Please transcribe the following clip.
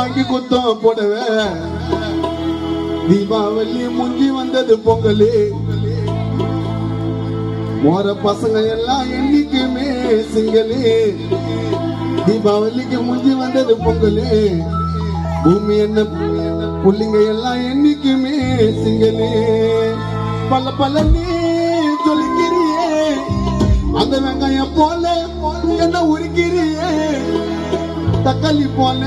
வாங்கி குத்தம் போடவே தீபாவளி முஞ்சி வந்தது பொங்கலே மோர பசங்க எல்லாம் என்னைக்குமே சிங்களே தீபாவளிக்கு முஞ்சி வந்தது பொங்கலே பூமி என்ன புள்ளிங்க எல்லாம் என்னைக்குமே சிங்களே பல பல நீ சொல்லிக்கிறியே அந்த வெங்காயம் போல என்ன உரிக்கிறியே தக்காளி போல